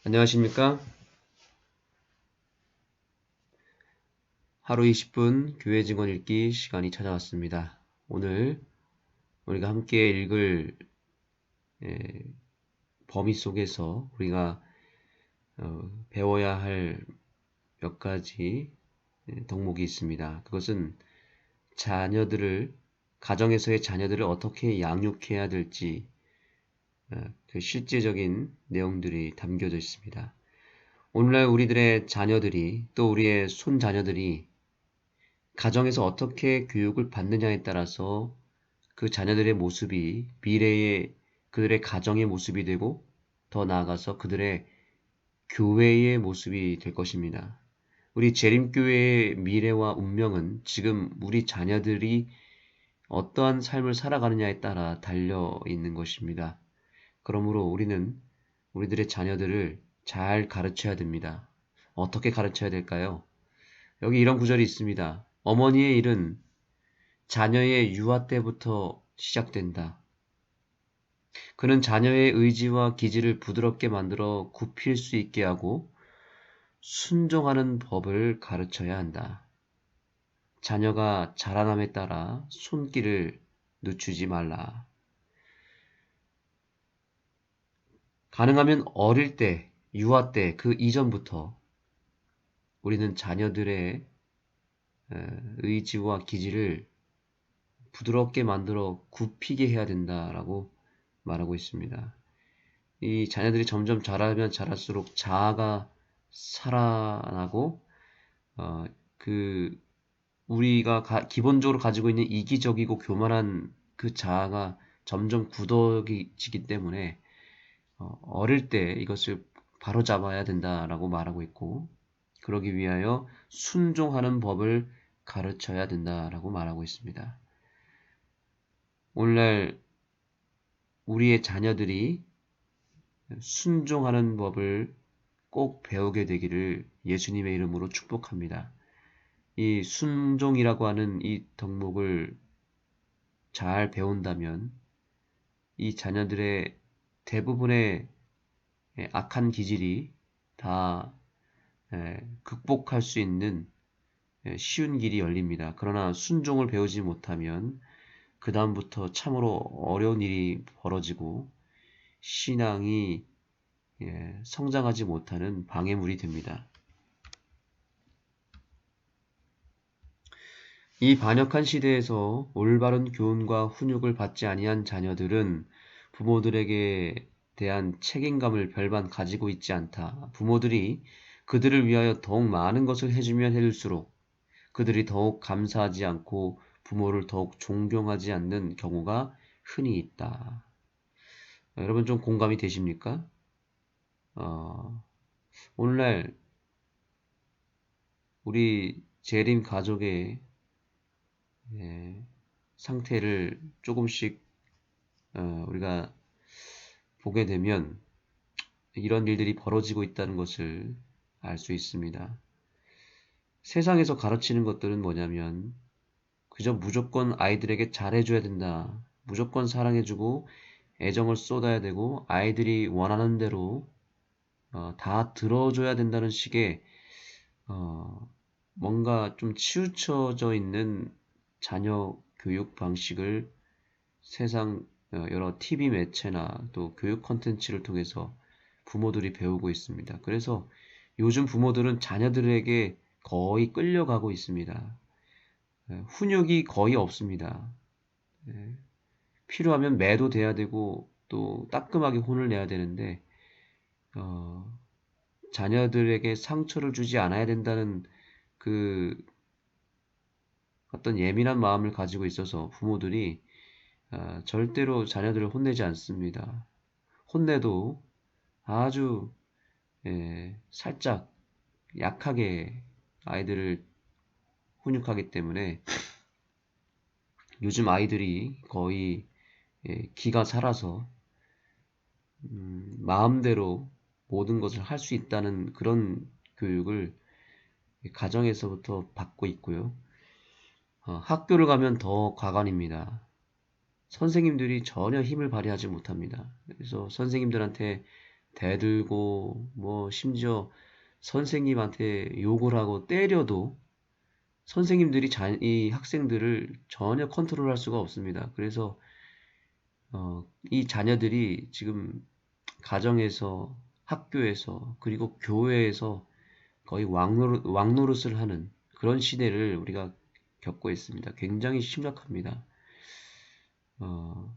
안녕하십니까? 하루 20분 교회 증언 읽기 시간이 찾아왔습니다. 오늘 우리가 함께 읽을 에, 범위 속에서 우리가 배워야 할 몇 가지 덕목이 있습니다. 그것은 가정에서의 자녀들을 어떻게 양육해야 될지 그 실제적인 내용들이 담겨져 있습니다. 오늘날 우리들의 자녀들이 또 우리의 손자녀들이 가정에서 어떻게 교육을 받느냐에 따라서 그 자녀들의 모습이 미래의 그들의 가정의 모습이 되고 더 나아가서 그들의 교회의 모습이 될 것입니다. 우리 재림교회의 미래와 운명은 지금 우리 자녀들이 어떠한 삶을 살아가느냐에 따라 달려 있는 것입니다. 그러므로 우리는 우리들의 자녀들을 잘 가르쳐야 됩니다. 어떻게 가르쳐야 될까요? 여기 이런 구절이 있습니다. 어머니의 일은 자녀의 유아 때부터 시작된다. 그는 자녀의 의지와 기질을 부드럽게 만들어 굽힐 수 있게 하고 순종하는 법을 가르쳐야 한다. 자녀가 자라남에 따라 손길을 늦추지 말라. 가능하면 어릴 때, 유아 때, 그 이전부터 우리는 자녀들의 의지와 기질을 부드럽게 만들어 굽히게 해야 된다라고 말하고 있습니다. 이 자녀들이 점점 자라면 자랄수록 자아가 살아나고 그 우리가 기본적으로 가지고 있는 이기적이고 교만한 그 자아가 점점 굳어지기 때문에 어릴 때 이것을 바로잡아야 된다라고 말하고 있고 그러기 위하여 순종하는 법을 가르쳐야 된다라고 말하고 있습니다. 오늘날 우리의 자녀들이 순종하는 법을 꼭 배우게 되기를 예수님의 이름으로 축복합니다. 이 순종이라고 하는 이 덕목을 잘 배운다면 이 자녀들의 대부분의 악한 기질이 다 극복할 수 있는 쉬운 길이 열립니다. 그러나 순종을 배우지 못하면 그 다음부터 참으로 어려운 일이 벌어지고 신앙이 성장하지 못하는 방해물이 됩니다. 이 반역한 시대에서 올바른 교훈과 훈육을 받지 아니한 자녀들은 부모들에게 대한 책임감을 별반 가지고 있지 않다. 부모들이 그들을 위하여 더욱 많은 것을 해주면 해줄수록 그들이 더욱 감사하지 않고 부모를 더욱 존경하지 않는 경우가 흔히 있다. 여러분 좀 공감이 되십니까? 오늘날 우리 재림 가족의 상태를 조금씩 우리가 보게 되면 이런 일들이 벌어지고 있다는 것을 알 수 있습니다. 세상에서 가르치는 것들은 뭐냐면 그저 무조건 아이들에게 잘해줘야 된다. 무조건 사랑해주고 애정을 쏟아야 되고 아이들이 원하는 대로 다 들어줘야 된다는 식의 뭔가 좀 치우쳐져 있는 자녀 교육 방식을 세상 여러 TV 매체나 또 교육 콘텐츠를 통해서 부모들이 배우고 있습니다. 그래서 요즘 부모들은 자녀들에게 거의 끌려가고 있습니다. 훈육이 거의 없습니다. 필요하면 매도 돼야 되고 또 따끔하게 혼을 내야 되는데 자녀들에게 상처를 주지 않아야 된다는 그 어떤 예민한 마음을 가지고 있어서 부모들이 절대로 자녀들을 혼내지 않습니다. 혼내도 아주 살짝 약하게 아이들을 훈육하기 때문에 요즘 아이들이 거의 기가 살아서 마음대로 모든 것을 할 수 있다는 그런 교육을 가정에서부터 받고 있고요. 학교를 가면 더 가관입니다. 선생님들이 전혀 힘을 발휘하지 못합니다. 그래서 선생님들한테 대들고 뭐 심지어 선생님한테 욕을 하고 때려도 선생님들이 이 학생들을 전혀 컨트롤할 수가 없습니다. 그래서 이 자녀들이 지금 가정에서, 학교에서, 그리고 교회에서 거의 왕노릇을 하는 그런 시대를 우리가 겪고 있습니다. 굉장히 심각합니다. 어,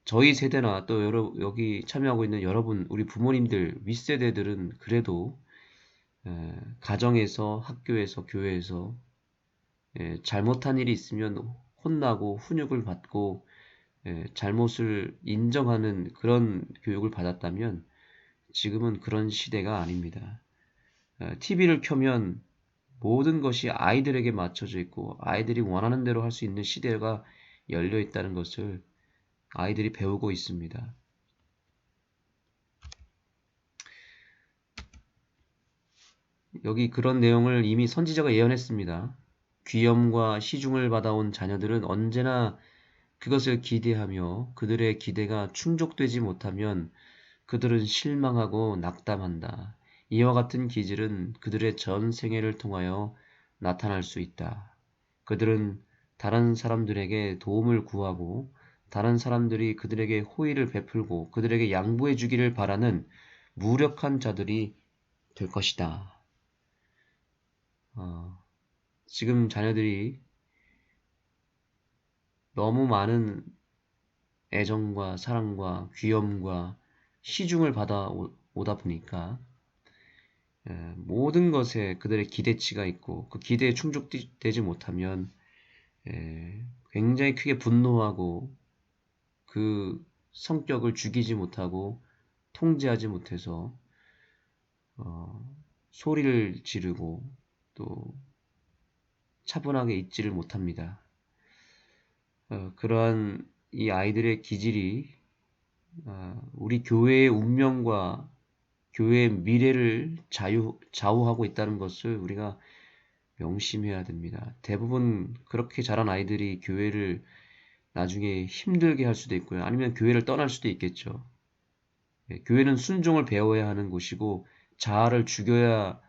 저희 세대나 또 여기 참여하고 있는 여러분, 우리 부모님들, 윗세대들은 그래도 가정에서, 학교에서, 교회에서 잘못한 일이 있으면 혼나고 훈육을 받고 잘못을 인정하는 그런 교육을 받았다면 지금은 그런 시대가 아닙니다. TV를 켜면 모든 것이 아이들에게 맞춰져 있고 아이들이 원하는 대로 할 수 있는 시대가 열려 있다는 것을 아이들이 배우고 있습니다. 여기 그런 내용을 이미 선지자가 예언했습니다. 귀염과 시중을 받아온 자녀들은 언제나 그것을 기대하며 그들의 기대가 충족되지 못하면 그들은 실망하고 낙담한다. 이와 같은 기질은 그들의 전 생애를 통하여 나타날 수 있다. 그들은 다른 사람들에게 도움을 구하고 다른 사람들이 그들에게 호의를 베풀고 그들에게 양보해 주기를 바라는 무력한 자들이 될 것이다. 지금 자녀들이 너무 많은 애정과 사랑과 귀염과 시중을 받아 오다 보니까 모든 것에 그들의 기대치가 있고 그 기대에 충족되지 못하면 굉장히 크게 분노하고 그 성격을 죽이지 못하고 통제하지 못해서 소리를 지르고 또 차분하게 있지를 못합니다. 그러한 이 아이들의 기질이 우리 교회의 운명과 교회의 미래를 좌우하고 있다는 것을 우리가 명심해야 됩니다. 대부분 그렇게 자란 아이들이 교회를 나중에 힘들게 할 수도 있고요. 아니면 교회를 떠날 수도 있겠죠. 교회는 순종을 배워야 하는 곳이고 자아를 죽여야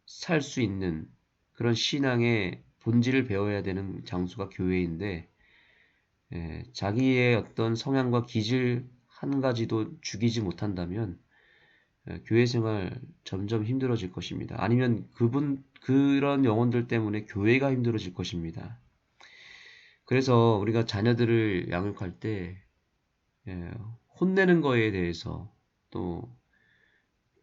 살 수 있는 그런 신앙의 본질을 배워야 되는 장소가 교회인데 자기의 어떤 성향과 기질 한 가지도 죽이지 못한다면 교회 생활 점점 힘들어질 것입니다. 아니면 그런 영혼들 때문에 교회가 힘들어질 것입니다. 그래서 우리가 자녀들을 양육할 때 혼내는 거에 대해서 또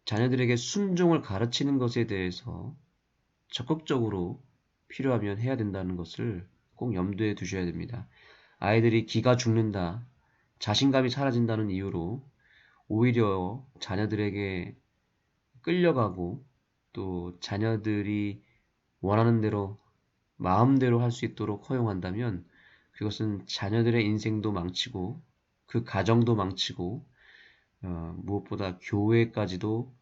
자녀들에게 순종을 가르치는 것에 대해서 적극적으로 필요하면 해야 된다는 것을 꼭 염두에 두셔야 됩니다. 아이들이 기가 죽는다, 자신감이 사라진다는 이유로 오히려 자녀들에게 끌려가고 또 자녀들이 원하는 대로 마음대로 할 수 있도록 허용한다면 그것은 자녀들의 인생도 망치고 그 가정도 망치고 무엇보다 교회까지도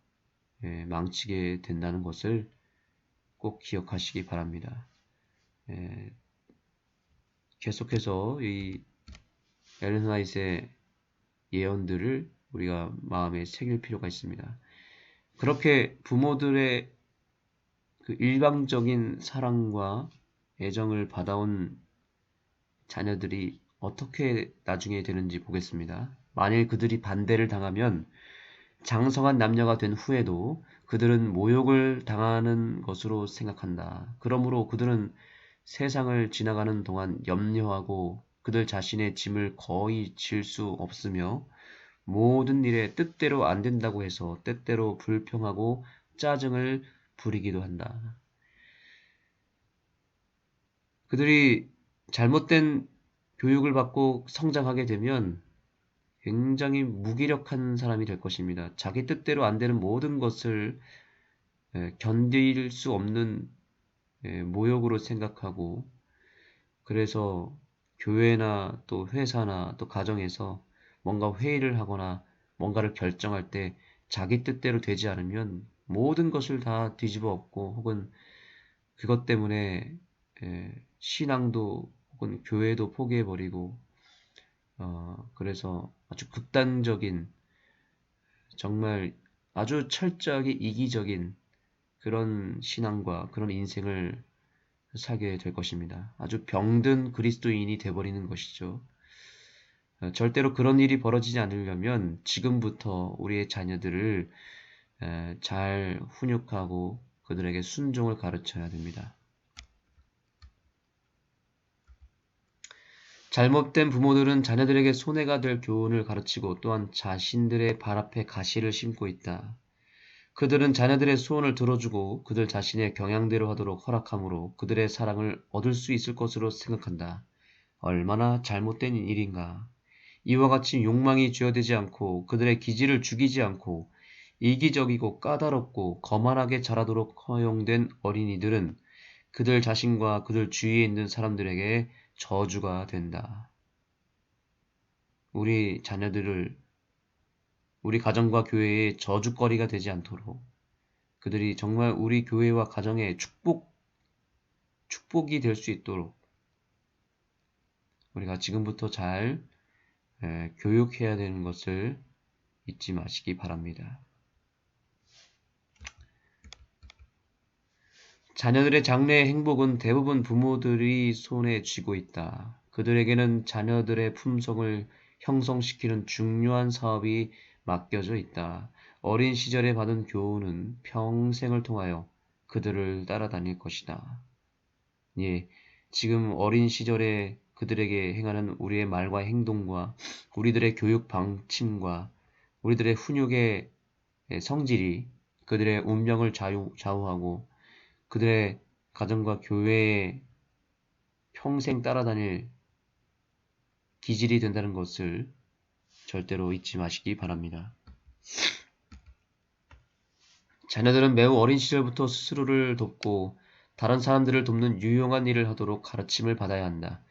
망치게 된다는 것을 꼭 기억하시기 바랍니다. 계속해서 이 엘렌 화이트의 예언들을 우리가 마음에 새길 필요가 있습니다. 그렇게 부모들의 그 일방적인 사랑과 애정을 받아온 자녀들이 어떻게 나중에 되는지 보겠습니다. 만일 그들이 반대를 당하면 장성한 남녀가 된 후에도 그들은 모욕을 당하는 것으로 생각한다. 그러므로 그들은 세상을 지나가는 동안 염려하고 그들 자신의 짐을 거의 질 수 없으며 모든 일에 뜻대로 안 된다고 해서 때때로 불평하고 짜증을 부리기도 한다. 그들이 잘못된 교육을 받고 성장하게 되면 굉장히 무기력한 사람이 될 것입니다. 자기 뜻대로 안 되는 모든 것을 견딜 수 없는 모욕으로 생각하고 그래서 교회나 또 회사나 또 가정에서 뭔가 회의를 하거나 뭔가를 결정할 때 자기 뜻대로 되지 않으면 모든 것을 다 뒤집어 엎고 혹은 그것 때문에 신앙도 혹은 교회도 포기해버리고 그래서 아주 극단적인 정말 아주 철저하게 이기적인 그런 신앙과 그런 인생을 살게 될 것입니다. 아주 병든 그리스도인이 돼버리는 것이죠. 절대로 그런 일이 벌어지지 않으려면 지금부터 우리의 자녀들을 잘 훈육하고 그들에게 순종을 가르쳐야 됩니다. 잘못된 부모들은 자녀들에게 손해가 될 교훈을 가르치고 또한 자신들의 발 앞에 가시를 심고 있다. 그들은 자녀들의 소원을 들어주고 그들 자신의 경향대로 하도록 허락하므로 그들의 사랑을 얻을 수 있을 것으로 생각한다. 얼마나 잘못된 일인가. 이와 같이 욕망이 쥐어대지 않고 그들의 기질을 죽이지 않고 이기적이고 까다롭고 거만하게 자라도록 허용된 어린이들은 그들 자신과 그들 주위에 있는 사람들에게 저주가 된다. 우리 자녀들을 우리 가정과 교회의 저주거리가 되지 않도록 그들이 정말 우리 교회와 가정의 축복이 될 수 있도록 우리가 지금부터 잘 교육해야 되는 것을 잊지 마시기 바랍니다. 자녀들의 장래의 행복은 대부분 부모들이 손에 쥐고 있다. 그들에게는 자녀들의 품성을 형성시키는 중요한 사업이 맡겨져 있다. 어린 시절에 받은 교훈은 평생을 통하여 그들을 따라다닐 것이다. 예, 지금 어린 시절에 그들에게 행하는 우리의 말과 행동과 우리들의 교육 방침과 우리들의 훈육의 성질이 그들의 운명을 좌우하고 그들의 가정과 교회에 평생 따라다닐 기질이 된다는 것을 절대로 잊지 마시기 바랍니다. 자녀들은 매우 어린 시절부터 스스로를 돕고 다른 사람들을 돕는 유용한 일을 하도록 가르침을 받아야 한다.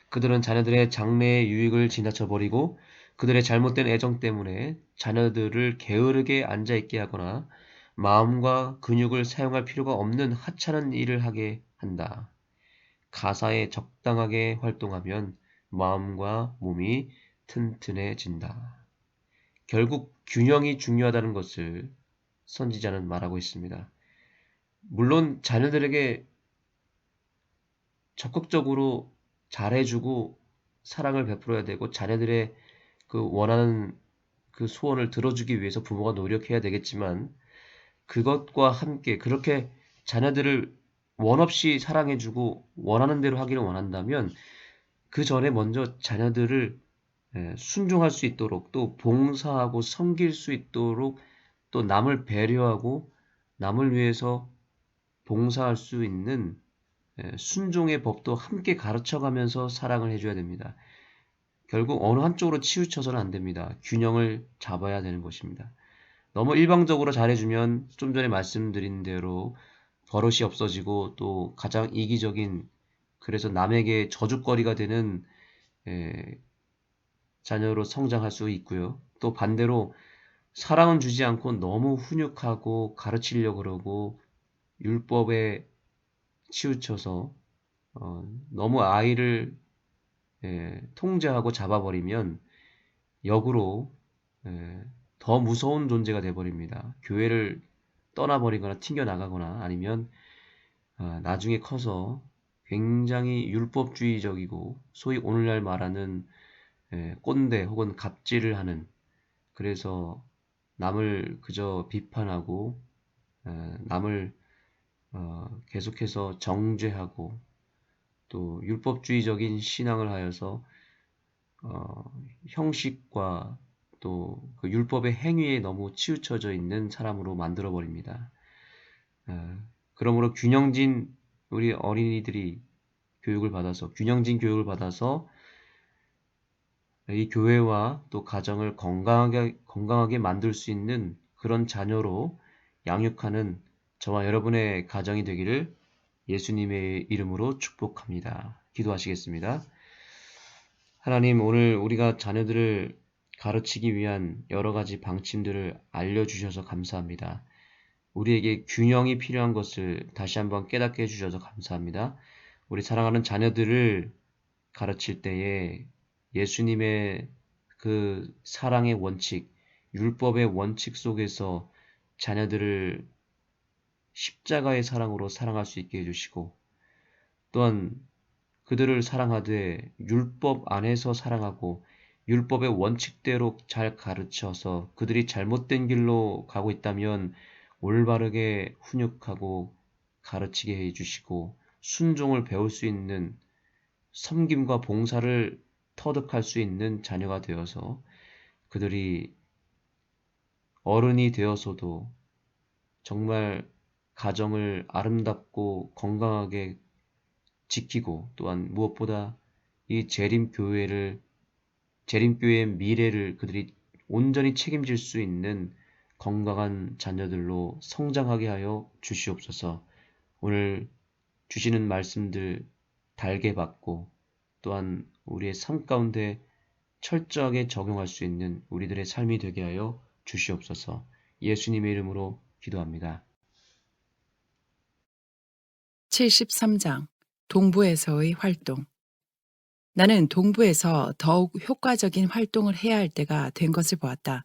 그들은 자녀들의 장래의 유익을 지나쳐버리고 그들의 잘못된 애정 때문에 자녀들을 게으르게 앉아있게 하거나 마음과 근육을 사용할 필요가 없는 하찮은 일을 하게 한다. 가사에 적당하게 활동하면 마음과 몸이 튼튼해진다. 결국 균형이 중요하다는 것을 선지자는 말하고 있습니다. 물론 자녀들에게 적극적으로 잘해주고 사랑을 베풀어야 되고 자녀들의 그 원하는 그 소원을 들어주기 위해서 부모가 노력해야 되겠지만 그것과 함께 그렇게 자녀들을 원 없이 사랑해주고 원하는 대로 하기를 원한다면 그 전에 먼저 자녀들을 순종할 수 있도록 또 봉사하고 섬길 수 있도록 또 남을 배려하고 남을 위해서 봉사할 수 있는 순종의 법도 함께 가르쳐가면서 사랑을 해줘야 됩니다. 결국 어느 한쪽으로 치우쳐서는 안 됩니다. 균형을 잡아야 되는 것입니다. 너무 일방적으로 잘해주면 좀 전에 말씀드린 대로 버릇이 없어지고 또 가장 이기적인 그래서 남에게 저주거리가 되는 자녀로 성장할 수 있고요. 또 반대로 사랑은 주지 않고 너무 훈육하고 가르치려고 그러고 율법에 치우쳐서 너무 아이를 통제하고 잡아버리면 역으로 더 무서운 존재가 돼버립니다. 교회를 떠나버리거나 튕겨나가거나 아니면 나중에 커서 굉장히 율법주의적이고 소위 오늘날 말하는 꼰대 혹은 갑질을 하는 그래서 남을 그저 비판하고 남을 계속해서 정죄하고 또 율법주의적인 신앙을 하여서 형식과 또 그 율법의 행위에 너무 치우쳐져 있는 사람으로 만들어 버립니다. 그러므로 균형진 우리 어린이들이 균형진 교육을 받아서 이 교회와 또 가정을 건강하게 만들 수 있는 그런 자녀로 양육하는 저와 여러분의 가정이 되기를 예수님의 이름으로 축복합니다. 기도하시겠습니다. 하나님, 오늘 우리가 자녀들을 가르치기 위한 여러 가지 방침들을 알려주셔서 감사합니다. 우리에게 균형이 필요한 것을 다시 한번 깨닫게 해주셔서 감사합니다. 우리 사랑하는 자녀들을 가르칠 때에 예수님의 그 사랑의 원칙, 율법의 원칙 속에서 자녀들을 십자가의 사랑으로 사랑할 수 있게 해주시고 또한 그들을 사랑하되 율법 안에서 사랑하고 율법의 원칙대로 잘 가르쳐서 그들이 잘못된 길로 가고 있다면 올바르게 훈육하고 가르치게 해주시고 순종을 배울 수 있는 섬김과 봉사를 터득할 수 있는 자녀가 되어서 그들이 어른이 되어서도 정말 가정을 아름답고 건강하게 지키고 또한 무엇보다 이 재림교회의 미래를 그들이 온전히 책임질 수 있는 건강한 자녀들로 성장하게 하여 주시옵소서. 오늘 주시는 말씀들 달게 받고 또한 우리의 삶 가운데 철저하게 적용할 수 있는 우리들의 삶이 되게 하여 주시옵소서. 예수님의 이름으로 기도합니다. 73장 동부에서의 활동. 나는 동부에서 더욱 효과적인 활동을 해야 할 때가 된 것을 보았다.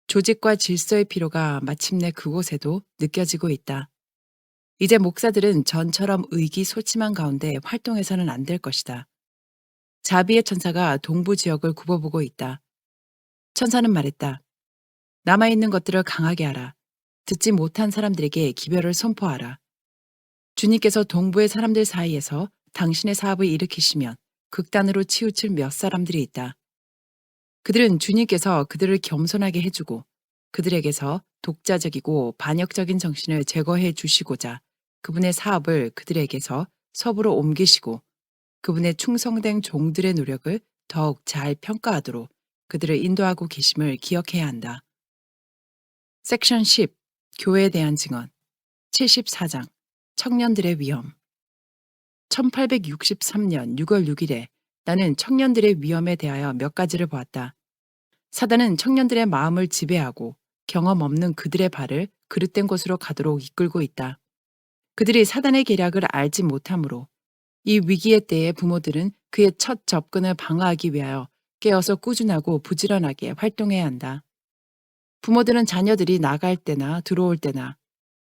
조직과 질서의 필요가 마침내 그곳에도 느껴지고 있다. 이제 목사들은 전처럼 의기소침한 가운데 활동해서는 안 될 것이다. 자비의 천사가 동부 지역을 굽어보고 있다. 천사는 말했다. 남아있는 것들을 강하게 하라. 듣지 못한 사람들에게 기별을 선포하라. 주님께서 동부의 사람들 사이에서 당신의 사업을 일으키시면 극단으로 치우칠 몇 사람들이 있다. 그들은 주님께서 그들을 겸손하게 해주고 그들에게서 독자적이고 반역적인 정신을 제거해 주시고자 그분의 사업을 그들에게서 서부로 옮기시고 그분의 충성된 종들의 노력을 더욱 잘 평가하도록 그들을 인도하고 계심을 기억해야 한다. 섹션 10. 교회에 대한 증언. 74장. 청년들의 위험. 1863년 6월 6일에 나는 청년들의 위험에 대하여 몇 가지를 보았다. 사단은 청년들의 마음을 지배하고 경험 없는 그들의 발을 그릇된 곳으로 가도록 이끌고 있다. 그들이 사단의 계략을 알지 못하므로 이 위기의 때에 부모들은 그의 첫 접근을 방어하기 위하여 깨어서 꾸준하고 부지런하게 활동해야 한다. 부모들은 자녀들이 나갈 때나 들어올 때나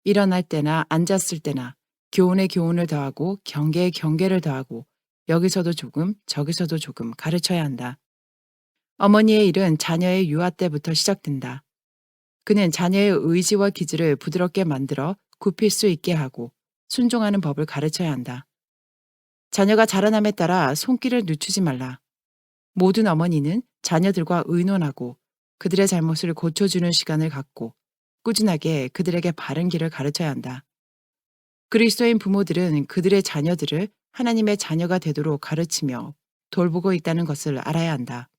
일어날 때나 앉았을 때나 교훈에 교훈을 더하고 경계에 경계를 더하고 여기서도 조금 저기서도 조금 가르쳐야 한다. 어머니의 일은 자녀의 유아 때부터 시작된다. 그는 자녀의 의지와 기질을 부드럽게 만들어 굽힐 수 있게 하고 순종하는 법을 가르쳐야 한다. 자녀가 자라남에 따라 손길을 늦추지 말라. 모든 어머니는 자녀들과 의논하고 그들의 잘못을 고쳐주는 시간을 갖고 꾸준하게 그들에게 바른 길을 가르쳐야 한다. 그리스도인 부모들은 그들의 자녀들을 하나님의 자녀가 되도록 가르치며 돌보고 있다는 것을 알아야 한다.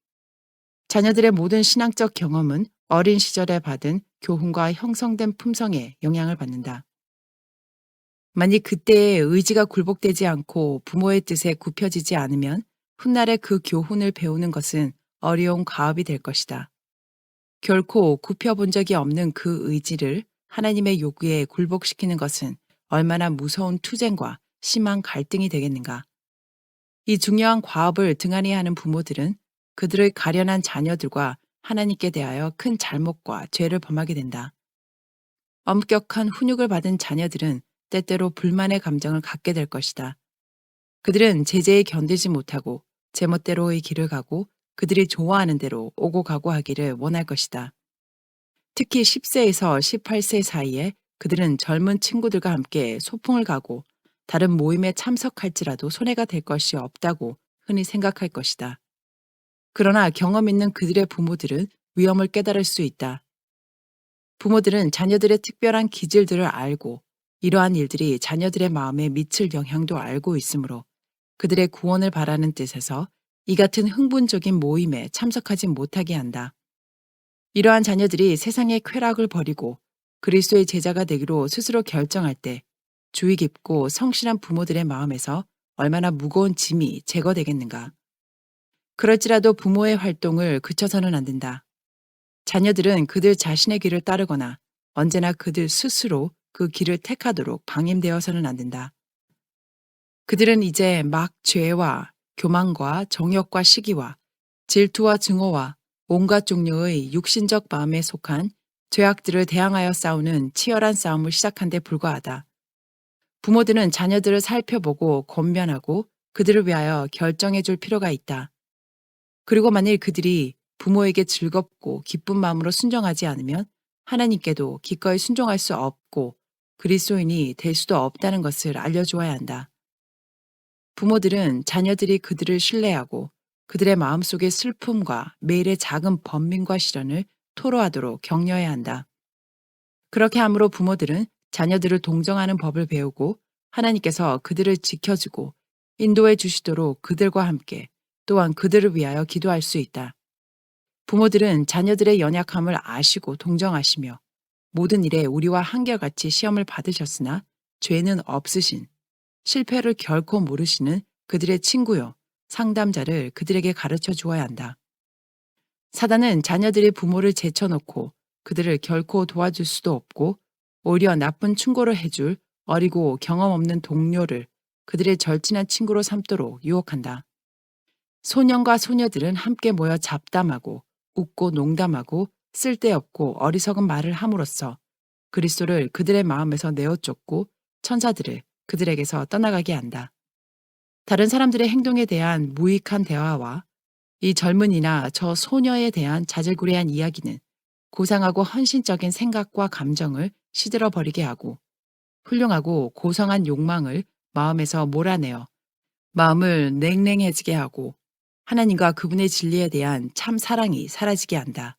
자녀들의 모든 신앙적 경험은 어린 시절에 받은 교훈과 형성된 품성에 영향을 받는다. 만약 그때의 의지가 굴복되지 않고 부모의 뜻에 굽혀지지 않으면 훗날에 그 교훈을 배우는 것은 어려운 과업이 될 것이다. 결코 굽혀본 적이 없는 그 의지를 하나님의 요구에 굴복시키는 것은 얼마나 무서운 투쟁과 심한 갈등이 되겠는가. 이 중요한 과업을 등한히 하는 부모들은 그들의 가련한 자녀들과 하나님께 대하여 큰 잘못과 죄를 범하게 된다. 엄격한 훈육을 받은 자녀들은 때때로 불만의 감정을 갖게 될 것이다. 그들은 제재에 견디지 못하고 제멋대로의 길을 가고 그들이 좋아하는 대로 오고 가고 하기를 원할 것이다. 특히 10세에서 18세 사이에 그들은 젊은 친구들과 함께 소풍을 가고 다른 모임에 참석할지라도 손해가 될 것이 없다고 흔히 생각할 것이다. 그러나 경험 있는 그들의 부모들은 위험을 깨달을 수 있다. 부모들은 자녀들의 특별한 기질들을 알고 이러한 일들이 자녀들의 마음에 미칠 영향도 알고 있으므로 그들의 구원을 바라는 뜻에서 이 같은 흥분적인 모임에 참석하지 못하게 한다. 이러한 자녀들이 세상의 쾌락을 버리고 그리스도의 제자가 되기로 스스로 결정할 때 주의 깊고 성실한 부모들의 마음에서 얼마나 무거운 짐이 제거되겠는가. 그럴지라도 부모의 활동을 그쳐서는 안 된다. 자녀들은 그들 자신의 길을 따르거나 언제나 그들 스스로 그 길을 택하도록 방임되어서는 안 된다. 그들은 이제 막 죄와 교만과 정욕과 시기와 질투와 증오와 온갖 종류의 육신적 마음에 속한 죄악들을 대항하여 싸우는 치열한 싸움을 시작한 데 불과하다. 부모들은 자녀들을 살펴보고 권면하고 그들을 위하여 결정해 줄 필요가 있다. 그리고 만일 그들이 부모에게 즐겁고 기쁜 마음으로 순종하지 않으면 하나님께도 기꺼이 순종할 수 없고 그리스도인이 될 수도 없다는 것을 알려주어야 한다. 부모들은 자녀들이 그들을 신뢰하고 그들의 마음속의 슬픔과 매일의 작은 번민과 시련을 토로하도록 격려해야 한다. 그렇게 함으로 부모들은 자녀들을 동정하는 법을 배우고 하나님께서 그들을 지켜주고 인도해 주시도록 그들과 함께 또한 그들을 위하여 기도할 수 있다. 부모들은 자녀들의 연약함을 아시고 동정하시며 모든 일에 우리와 한결같이 시험을 받으셨으나 죄는 없으신 실패를 결코 모르시는 그들의 친구요 상담자를 그들에게 가르쳐 주어야 한다. 사단은 자녀들이 부모를 제쳐놓고 그들을 결코 도와줄 수도 없고 오히려 나쁜 충고를 해줄 어리고 경험 없는 동료를 그들의 절친한 친구로 삼도록 유혹한다. 소년과 소녀들은 함께 모여 잡담하고 웃고 농담하고 쓸데없고 어리석은 말을 함으로써 그리스도를 그들의 마음에서 내어쫓고 천사들을 그들에게서 떠나가게 한다. 다른 사람들의 행동에 대한 무익한 대화와 이 젊은이나 저 소녀에 대한 자질구레한 이야기는 고상하고 헌신적인 생각과 감정을 시들어 버리게 하고 훌륭하고 고상한 욕망을 마음에서 몰아내어 마음을 냉랭해지게 하고 하나님과 그분의 진리에 대한 참 사랑이 사라지게 한다.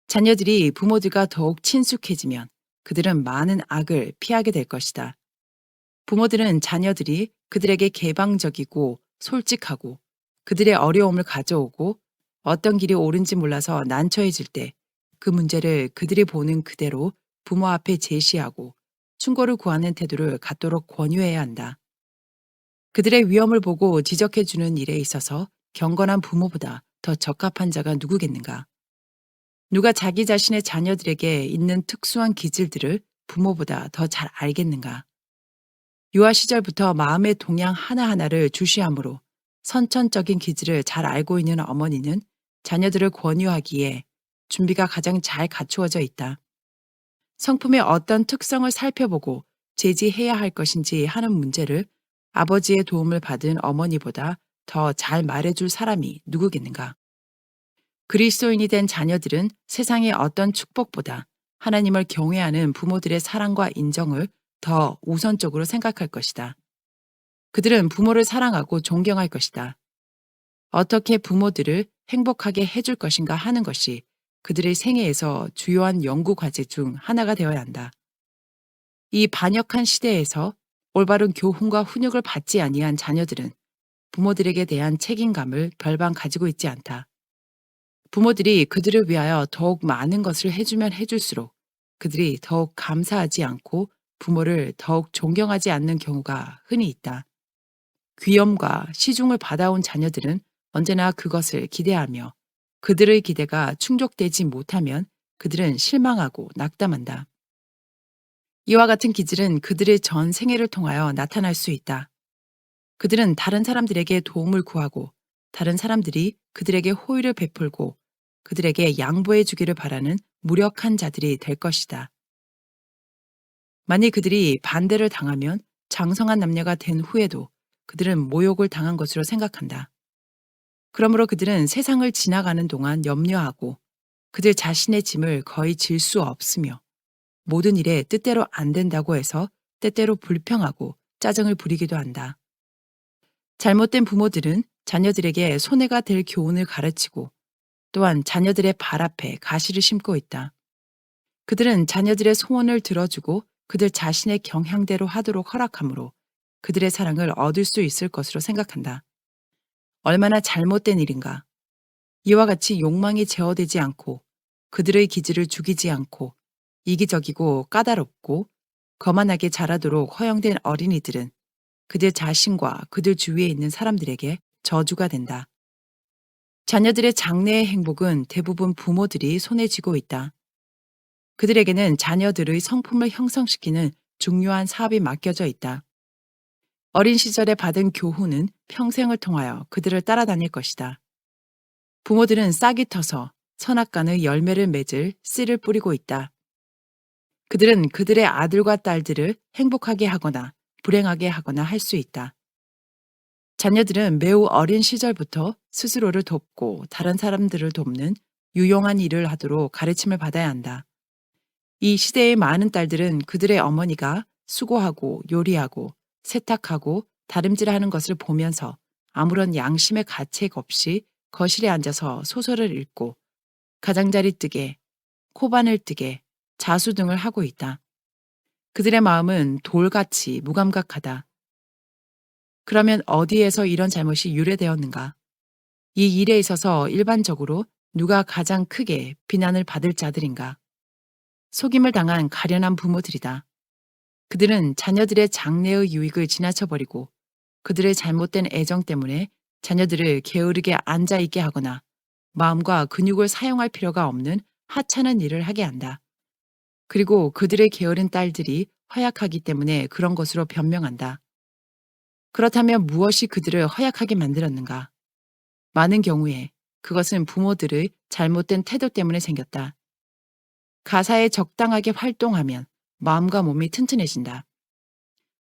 자녀들이 부모들과 더욱 친숙해지면 그들은 많은 악을 피하게 될 것이다. 부모들은 자녀들이 그들에게 개방적이고 솔직하고 그들의 어려움을 가져오고 어떤 길이 옳은지 몰라서 난처해질 때 그 문제를 그들이 보는 그대로 부모 앞에 제시하고 충고를 구하는 태도를 갖도록 권유해야 한다. 그들의 위험을 보고 지적해 주는 일에 있어서 경건한 부모보다 더 적합한 자가 누구겠는가? 누가 자기 자신의 자녀들에게 있는 특수한 기질들을 부모보다 더 잘 알겠는가? 유아 시절부터 마음의 동향 하나하나를 주시함으로 선천적인 기질을 잘 알고 있는 어머니는 자녀들을 권유하기에 준비가 가장 잘 갖추어져 있다. 성품의 어떤 특성을 살펴보고 제지해야 할 것인지 하는 문제를 아버지의 도움을 받은 어머니보다 더 잘 말해줄 사람이 누구겠는가? 그리스도인이 된 자녀들은 세상의 어떤 축복보다 하나님을 경외하는 부모들의 사랑과 인정을 더 우선적으로 생각할 것이다. 그들은 부모를 사랑하고 존경할 것이다. 어떻게 부모들을 행복하게 해줄 것인가 하는 것이 그들의 생애에서 주요한 연구 과제 중 하나가 되어야 한다. 이 반역한 시대에서 올바른 교훈과 훈육을 받지 아니한 자녀들은 부모들에게 대한 책임감을 별반 가지고 있지 않다. 부모들이 그들을 위하여 더욱 많은 것을 해주면 해줄수록 그들이 더욱 감사하지 않고 부모를 더욱 존경하지 않는 경우가 흔히 있다. 귀염과 시중을 받아온 자녀들은 언제나 그것을 기대하며 그들의 기대가 충족되지 못하면 그들은 실망하고 낙담한다. 이와 같은 기질은 그들의 전 생애를 통하여 나타날 수 있다. 그들은 다른 사람들에게 도움을 구하고 다른 사람들이 그들에게 호의를 베풀고 그들에게 양보해 주기를 바라는 무력한 자들이 될 것이다. 만일 그들이 반대를 당하면 장성한 남녀가 된 후에도 그들은 모욕을 당한 것으로 생각한다. 그러므로 그들은 세상을 지나가는 동안 염려하고 그들 자신의 짐을 거의 질 수 없으며 모든 일에 뜻대로 안 된다고 해서 때때로 불평하고 짜증을 부리기도 한다. 잘못된 부모들은 자녀들에게 손해가 될 교훈을 가르치고 또한 자녀들의 발 앞에 가시를 심고 있다. 그들은 자녀들의 소원을 들어주고 그들 자신의 경향대로 하도록 허락하므로 그들의 사랑을 얻을 수 있을 것으로 생각한다. 얼마나 잘못된 일인가. 이와 같이 욕망이 제어되지 않고 그들의 기질을 죽이지 않고 이기적이고 까다롭고 거만하게 자라도록 허용된 어린이들은 그들 자신과 그들 주위에 있는 사람들에게 저주가 된다. 자녀들의 장래의 행복은 대부분 부모들이 손에 쥐고 있다. 그들에게는 자녀들의 성품을 형성시키는 중요한 사업이 맡겨져 있다. 어린 시절에 받은 교훈은 평생을 통하여 그들을 따라다닐 것이다. 부모들은 싹이 터서 선악간의 열매를 맺을 씨를 뿌리고 있다. 그들은 그들의 아들과 딸들을 행복하게 하거나 불행하게 하거나 할 수 있다. 자녀들은 매우 어린 시절부터 스스로를 돕고 다른 사람들을 돕는 유용한 일을 하도록 가르침을 받아야 한다. 이 시대의 많은 딸들은 그들의 어머니가 수고하고 요리하고 세탁하고 다림질하는 것을 보면서 아무런 양심의 가책 없이 거실에 앉아서 소설을 읽고 가장자리 뜨개, 코바늘 뜨개, 자수 등을 하고 있다. 그들의 마음은 돌같이 무감각하다. 그러면 어디에서 이런 잘못이 유래되었는가? 이 일에 있어서 일반적으로 누가 가장 크게 비난을 받을 자들인가? 속임을 당한 가련한 부모들이다. 그들은 자녀들의 장래의 유익을 지나쳐버리고 그들의 잘못된 애정 때문에 자녀들을 게으르게 앉아있게 하거나 마음과 근육을 사용할 필요가 없는 하찮은 일을 하게 한다. 그리고 그들의 게으른 딸들이 허약하기 때문에 그런 것으로 변명한다. 그렇다면 무엇이 그들을 허약하게 만들었는가? 많은 경우에 그것은 부모들의 잘못된 태도 때문에 생겼다. 가사에 적당하게 활동하면 마음과 몸이 튼튼해진다.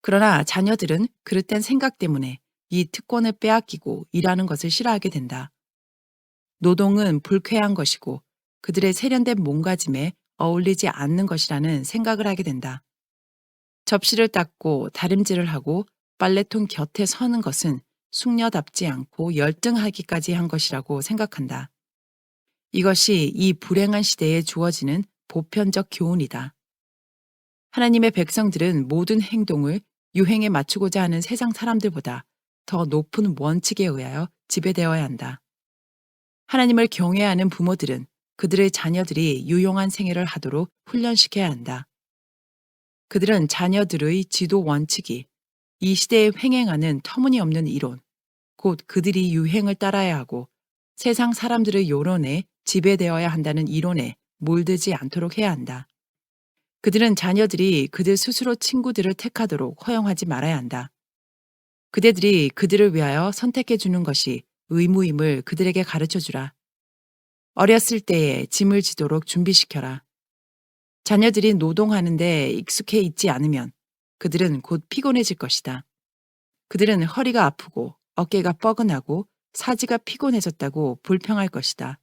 그러나 자녀들은 그릇된 생각 때문에 이 특권을 빼앗기고 일하는 것을 싫어하게 된다. 노동은 불쾌한 것이고 그들의 세련된 몸가짐에 어울리지 않는 것이라는 생각을 하게 된다. 접시를 닦고 다림질을 하고 빨래통 곁에 서는 것은 숙녀답지 않고 열등하기까지 한 것이라고 생각한다. 이것이 이 불행한 시대에 주어지는 보편적 교훈이다. 하나님의 백성들은 모든 행동을 유행에 맞추고자 하는 세상 사람들보다 더 높은 원칙에 의하여 지배되어야 한다. 하나님을 경외하는 부모들은 그들의 자녀들이 유용한 생애를 하도록 훈련시켜야 한다. 그들은 자녀들의 지도 원칙이 이 시대에 횡행하는 터무니없는 이론, 곧 그들이 유행을 따라야 하고 세상 사람들의 여론에 지배되어야 한다는 이론에 몰두지 않도록 해야 한다. 그들은 자녀들이 그들 스스로 친구들을 택하도록 허용하지 말아야 한다. 그대들이 그들을 위하여 선택해 주는 것이 의무임을 그들에게 가르쳐 주라. 어렸을 때에 짐을 지도록 준비시켜라. 자녀들이 노동하는데 익숙해 있지 않으면 그들은 곧 피곤해질 것이다. 그들은 허리가 아프고 어깨가 뻐근하고 사지가 피곤해졌다고 불평할 것이다.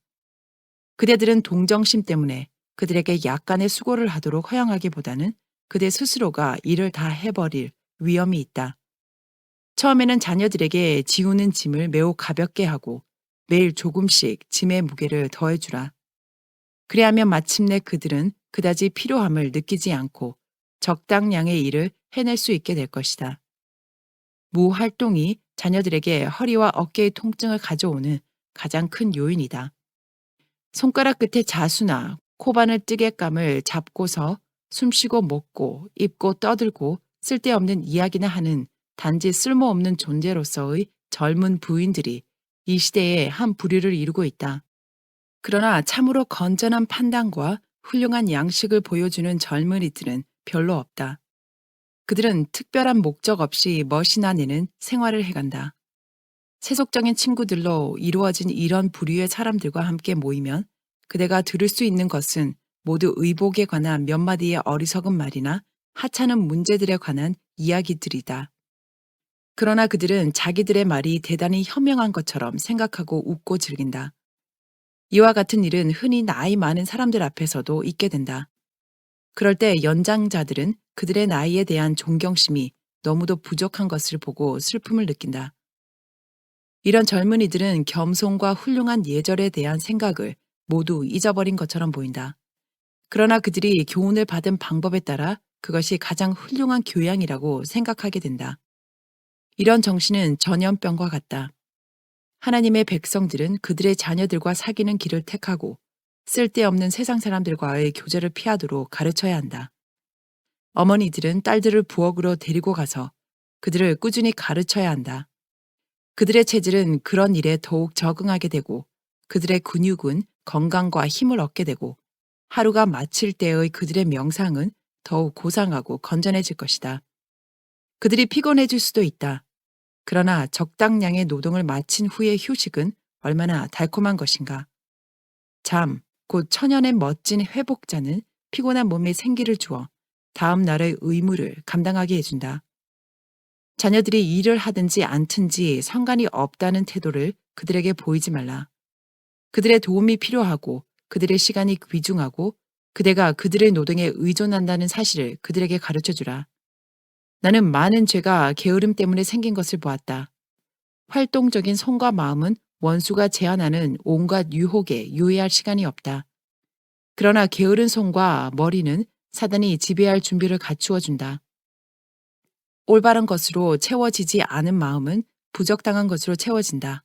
그대들은 동정심 때문에 그들에게 약간의 수고를 하도록 허용하기보다는 그대 스스로가 일을 다 해버릴 위험이 있다. 처음에는 자녀들에게 지우는 짐을 매우 가볍게 하고 매일 조금씩 짐의 무게를 더해주라. 그리하면 마침내 그들은 그다지 필요함을 느끼지 않고 적당량의 일을 해낼 수 있게 될 것이다. 무활동이 자녀들에게 허리와 어깨의 통증을 가져오는 가장 큰 요인이다. 손가락 끝에 자수나 코바늘 뜨개감을 잡고서 숨쉬고 먹고 입고 떠들고 쓸데없는 이야기나 하는 단지 쓸모없는 존재로서의 젊은 부인들이 이 시대에 한 부류를 이루고 있다. 그러나 참으로 건전한 판단과 훌륭한 양식을 보여주는 젊은이들은 별로 없다. 그들은 특별한 목적 없이 멋이나 내는 생활을 해간다. 세속적인 친구들로 이루어진 이런 부류의 사람들과 함께 모이면 그대가 들을 수 있는 것은 모두 의복에 관한 몇 마디의 어리석은 말이나 하찮은 문제들에 관한 이야기들이다. 그러나 그들은 자기들의 말이 대단히 현명한 것처럼 생각하고 웃고 즐긴다. 이와 같은 일은 흔히 나이 많은 사람들 앞에서도 있게 된다. 그럴 때 연장자들은 그들의 나이에 대한 존경심이 너무도 부족한 것을 보고 슬픔을 느낀다. 이런 젊은이들은 겸손과 훌륭한 예절에 대한 생각을 모두 잊어버린 것처럼 보인다. 그러나 그들이 교훈을 받은 방법에 따라 그것이 가장 훌륭한 교양이라고 생각하게 된다. 이런 정신은 전염병과 같다. 하나님의 백성들은 그들의 자녀들과 사귀는 길을 택하고 쓸데없는 세상 사람들과의 교제를 피하도록 가르쳐야 한다. 어머니들은 딸들을 부엌으로 데리고 가서 그들을 꾸준히 가르쳐야 한다. 그들의 체질은 그런 일에 더욱 적응하게 되고 그들의 근육은 건강과 힘을 얻게 되고 하루가 마칠 때의 그들의 명상은 더욱 고상하고 건전해질 것이다. 그들이 피곤해질 수도 있다. 그러나 적당량의 노동을 마친 후의 휴식은 얼마나 달콤한 것인가. 잠, 곧 천연의 멋진 회복자는 피곤한 몸에 생기를 주어 다음 날의 의무를 감당하게 해준다. 자녀들이 일을 하든지 않든지 상관이 없다는 태도를 그들에게 보이지 말라. 그들의 도움이 필요하고 그들의 시간이 귀중하고 그대가 그들의 노동에 의존한다는 사실을 그들에게 가르쳐 주라. 나는 많은 죄가 게으름 때문에 생긴 것을 보았다. 활동적인 손과 마음은 원수가 제안하는 온갖 유혹에 유의할 시간이 없다. 그러나 게으른 손과 머리는 사단이 지배할 준비를 갖추어 준다. 올바른 것으로 채워지지 않은 마음은 부적당한 것으로 채워진다.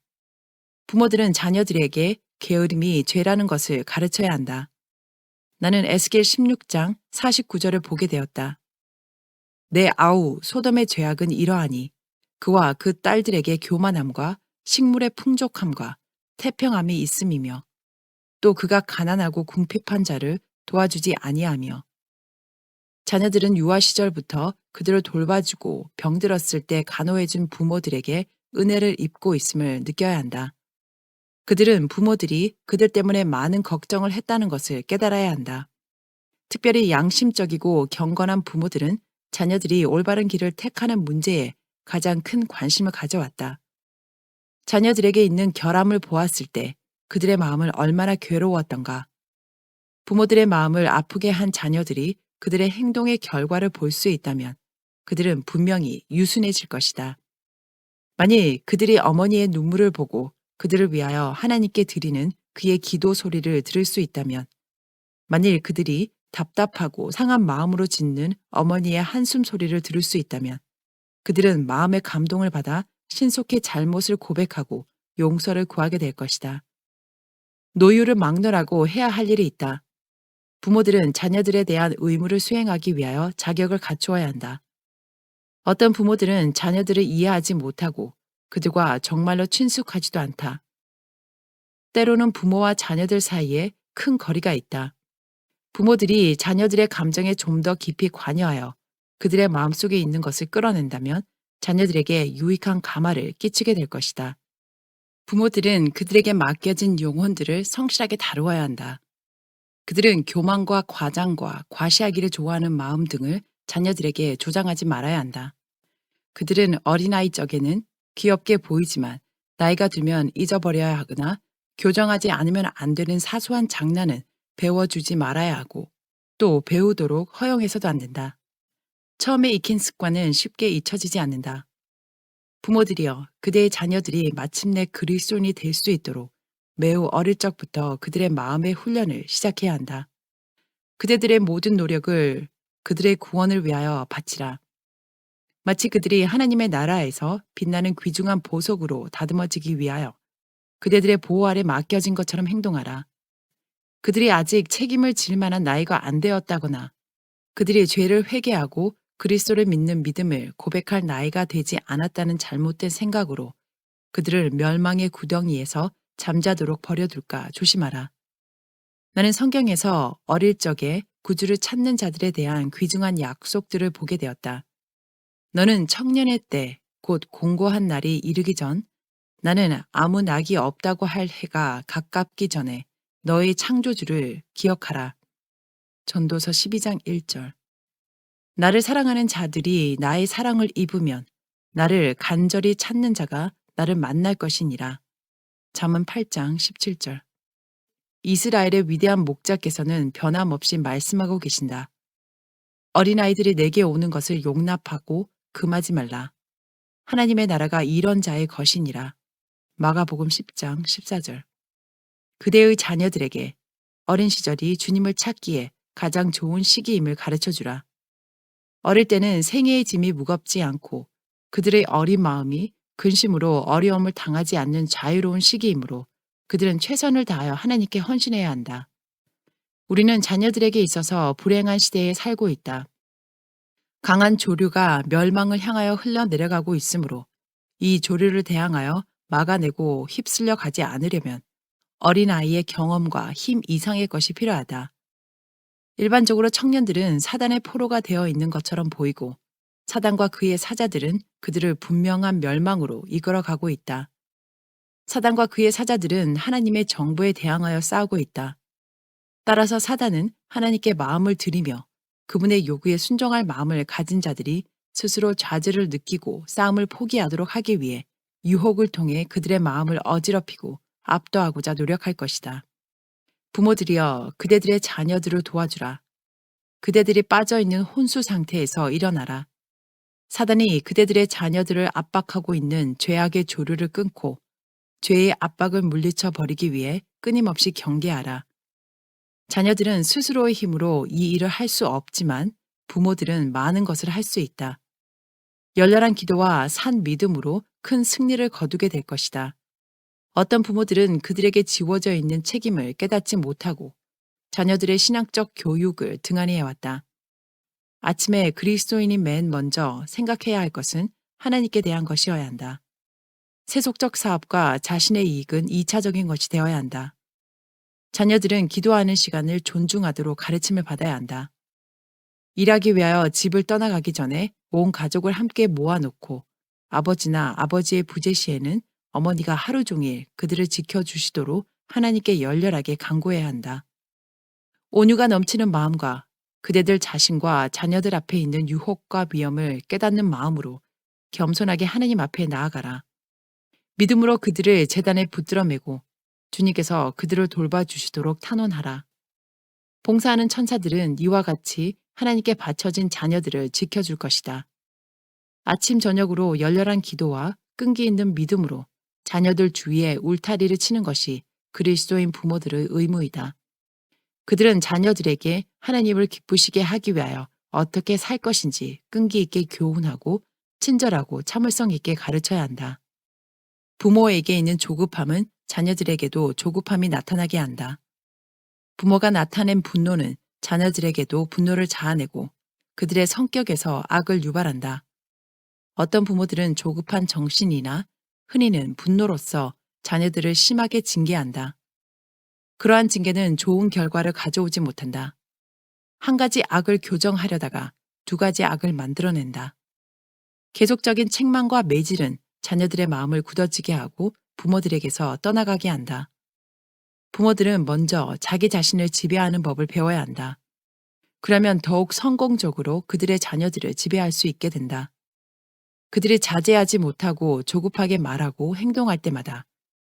부모들은 자녀들에게 게으름이 죄라는 것을 가르쳐야 한다. 나는 에스겔 16장 49절을 보게 되었다. 내 아우 소돔의 죄악은 이러하니 그와 그 딸들에게 교만함과 식물의 풍족함과 태평함이 있음이며 또 그가 가난하고 궁핍한 자를 도와주지 아니하며 자녀들은 유아 시절부터 그들을 돌봐주고 병들었을 때 간호해준 부모들에게 은혜를 입고 있음을 느껴야 한다. 그들은 부모들이 그들 때문에 많은 걱정을 했다는 것을 깨달아야 한다. 특별히 양심적이고 경건한 부모들은 자녀들이 올바른 길을 택하는 문제에 가장 큰 관심을 가져왔다. 자녀들에게 있는 결함을 보았을 때 그들의 마음을 얼마나 괴로웠던가. 부모들의 마음을 아프게 한 자녀들이 그들의 행동의 결과를 볼 수 있다면 그들은 분명히 유순해질 것이다. 만일 그들이 어머니의 눈물을 보고 그들을 위하여 하나님께 드리는 그의 기도 소리를 들을 수 있다면, 만일 그들이 답답하고 상한 마음으로 짓는 어머니의 한숨 소리를 들을 수 있다면 그들은 마음의 감동을 받아 신속히 잘못을 고백하고 용서를 구하게 될 것이다. 노유를 막론하고 해야 할 일이 있다. 부모들은 자녀들에 대한 의무를 수행하기 위하여 자격을 갖추어야 한다. 어떤 부모들은 자녀들을 이해하지 못하고 그들과 정말로 친숙하지도 않다. 때로는 부모와 자녀들 사이에 큰 거리가 있다. 부모들이 자녀들의 감정에 좀 더 깊이 관여하여 그들의 마음속에 있는 것을 끌어낸다면 자녀들에게 유익한 감화를 끼치게 될 것이다. 부모들은 그들에게 맡겨진 영혼들을 성실하게 다루어야 한다. 그들은 교만과 과장과 과시하기를 좋아하는 마음 등을 자녀들에게 조장하지 말아야 한다. 그들은 어린아이 적에는 귀엽게 보이지만 나이가 들면 잊어버려야 하거나 교정하지 않으면 안 되는 사소한 장난은 배워주지 말아야 하고 또 배우도록 허용해서도 안 된다. 처음에 익힌 습관은 쉽게 잊혀지지 않는다. 부모들이여, 그대의 자녀들이 마침내 그리스도인이 될 수 있도록 매우 어릴 적부터 그들의 마음의 훈련을 시작해야 한다. 그대들의 모든 노력을 그들의 구원을 위하여 바치라. 마치 그들이 하나님의 나라에서 빛나는 귀중한 보석으로 다듬어지기 위하여 그대들의 보호 아래 맡겨진 것처럼 행동하라. 그들이 아직 책임을 질 만한 나이가 안 되었다거나 그들이 죄를 회개하고 그리스도를 믿는 믿음을 고백할 나이가 되지 않았다는 잘못된 생각으로 그들을 멸망의 구덩이에서 잠자도록 버려둘까 조심하라. 나는 성경에서 어릴 적에 구주를 찾는 자들에 대한 귀중한 약속들을 보게 되었다. 너는 청년의 때, 곧 공고한 날이 이르기 전, 나는 아무 낙이 없다고 할 해가 가깝기 전에 너의 창조주를 기억하라. 전도서 12장 1절. 나를 사랑하는 자들이 나의 사랑을 입으면 나를 간절히 찾는 자가 나를 만날 것이니라. 잠언 8장 17절. 이스라엘의 위대한 목자께서는 변함없이 말씀하고 계신다. 어린아이들이 내게 오는 것을 용납하고 금하지 말라. 하나님의 나라가 이런 자의 것이니라. 마가복음 10장 14절. 그대의 자녀들에게 어린 시절이 주님을 찾기에 가장 좋은 시기임을 가르쳐 주라. 어릴 때는 생애의 짐이 무겁지 않고 그들의 어린 마음이 근심으로 어려움을 당하지 않는 자유로운 시기이므로 그들은 최선을 다하여 하나님께 헌신해야 한다. 우리는 자녀들에게 있어서 불행한 시대에 살고 있다. 강한 조류가 멸망을 향하여 흘러내려가고 있으므로 이 조류를 대항하여 막아내고 휩쓸려 가지 않으려면 어린아이의 경험과 힘 이상의 것이 필요하다. 일반적으로 청년들은 사단의 포로가 되어 있는 것처럼 보이고 사단과 그의 사자들은 그들을 분명한 멸망으로 이끌어가고 있다. 사단과 그의 사자들은 하나님의 정부에 대항하여 싸우고 있다. 따라서 사단은 하나님께 마음을 들이며 그분의 요구에 순종할 마음을 가진 자들이 스스로 좌절을 느끼고 싸움을 포기하도록 하기 위해 유혹을 통해 그들의 마음을 어지럽히고 압도하고자 노력할 것이다. 부모들이여 그대들의 자녀들을 도와주라. 그대들이 빠져있는 혼수 상태에서 일어나라. 사단이 그대들의 자녀들을 압박하고 있는 죄악의 조류를 끊고 죄의 압박을 물리쳐 버리기 위해 끊임없이 경계하라. 자녀들은 스스로의 힘으로 이 일을 할 수 없지만 부모들은 많은 것을 할 수 있다. 열렬한 기도와 산 믿음으로 큰 승리를 거두게 될 것이다. 어떤 부모들은 그들에게 지워져 있는 책임을 깨닫지 못하고 자녀들의 신앙적 교육을 등한히 해왔다. 아침에 그리스도인이 맨 먼저 생각해야 할 것은 하나님께 대한 것이어야 한다. 세속적 사업과 자신의 이익은 2차적인 것이 되어야 한다. 자녀들은 기도하는 시간을 존중하도록 가르침을 받아야 한다. 일하기 위하여 집을 떠나가기 전에 온 가족을 함께 모아놓고 아버지나 아버지의 부재 시에는 어머니가 하루 종일 그들을 지켜주시도록 하나님께 열렬하게 간구해야 한다. 온유가 넘치는 마음과 그대들 자신과 자녀들 앞에 있는 유혹과 위험을 깨닫는 마음으로 겸손하게 하나님 앞에 나아가라. 믿음으로 그들을 제단에 붙들어 매고 주님께서 그들을 돌봐주시도록 탄원하라. 봉사하는 천사들은 이와 같이 하나님께 바쳐진 자녀들을 지켜줄 것이다. 아침 저녁으로 열렬한 기도와 끈기 있는 믿음으로 자녀들 주위에 울타리를 치는 것이 그리스도인 부모들의 의무이다. 그들은 자녀들에게 하나님을 기쁘시게 하기 위하여 어떻게 살 것인지 끈기 있게 교훈하고 친절하고 참을성 있게 가르쳐야 한다. 부모에게 있는 조급함은 자녀들에게도 조급함이 나타나게 한다. 부모가 나타낸 분노는 자녀들에게도 분노를 자아내고 그들의 성격에서 악을 유발한다. 어떤 부모들은 조급한 정신이나 흔히는 분노로서 자녀들을 심하게 징계한다. 그러한 징계는 좋은 결과를 가져오지 못한다. 한 가지 악을 교정하려다가 두 가지 악을 만들어낸다. 계속적인 책망과 매질은 자녀들의 마음을 굳어지게 하고 부모들에게서 떠나가게 한다. 부모들은 먼저 자기 자신을 지배하는 법을 배워야 한다. 그러면 더욱 성공적으로 그들의 자녀들을 지배할 수 있게 된다. 그들이 자제하지 못하고 조급하게 말하고 행동할 때마다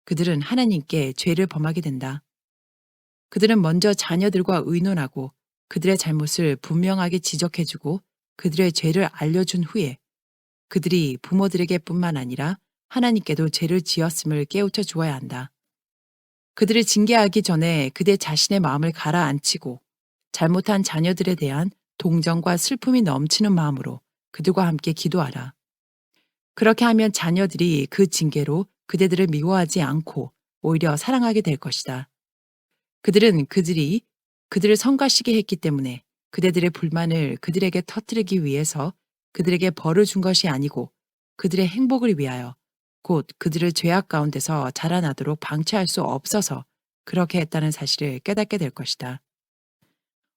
그들은 하나님께 죄를 범하게 된다. 그들은 먼저 자녀들과 의논하고 그들의 잘못을 분명하게 지적해주고 그들의 죄를 알려준 후에 그들이 부모들에게 뿐만 아니라 하나님께도 죄를 지었음을 깨우쳐 주어야 한다. 그들을 징계하기 전에 그들 자신의 마음을 가라앉히고 잘못한 자녀들에 대한 동정과 슬픔이 넘치는 마음으로 그들과 함께 기도하라. 그렇게 하면 자녀들이 그 징계로 그대들을 미워하지 않고 오히려 사랑하게 될 것이다. 그들은 그들이 그들을 성가시게 했기 때문에 그대들의 불만을 그들에게 터뜨리기 위해서 그들에게 벌을 준 것이 아니고 그들의 행복을 위하여 곧 그들을 죄악 가운데서 자라나도록 방치할 수 없어서 그렇게 했다는 사실을 깨닫게 될 것이다.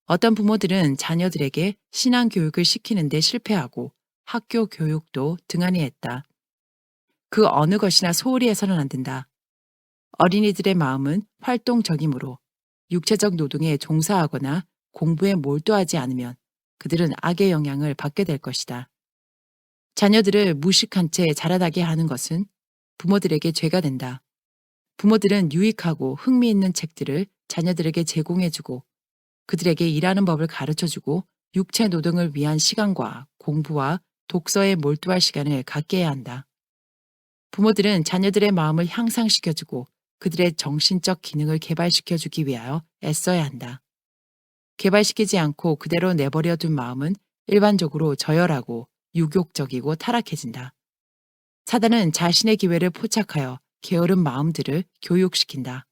어떤 부모들은 자녀들에게 신앙 교육을 시키는데 실패하고 학교 교육도 등한히 했다. 그 어느 것이나 소홀히 해서는 안 된다. 어린이들의 마음은 활동적이므로 육체적 노동에 종사하거나 공부에 몰두하지 않으면 그들은 악의 영향을 받게 될 것이다. 자녀들을 무식한 채 자라나게 하는 것은 부모들에게 죄가 된다. 부모들은 유익하고 흥미있는 책들을 자녀들에게 제공해주고 그들에게 일하는 법을 가르쳐주고 육체 노동을 위한 시간과 공부와 독서에 몰두할 시간을 갖게 해야 한다. 부모들은 자녀들의 마음을 향상시켜주고 그들의 정신적 기능을 개발시켜주기 위하여 애써야 한다. 개발시키지 않고 그대로 내버려 둔 마음은 일반적으로 저열하고 유욕적이고 타락해진다. 사단은 자신의 기회를 포착하여 게으른 마음들을 교육시킨다.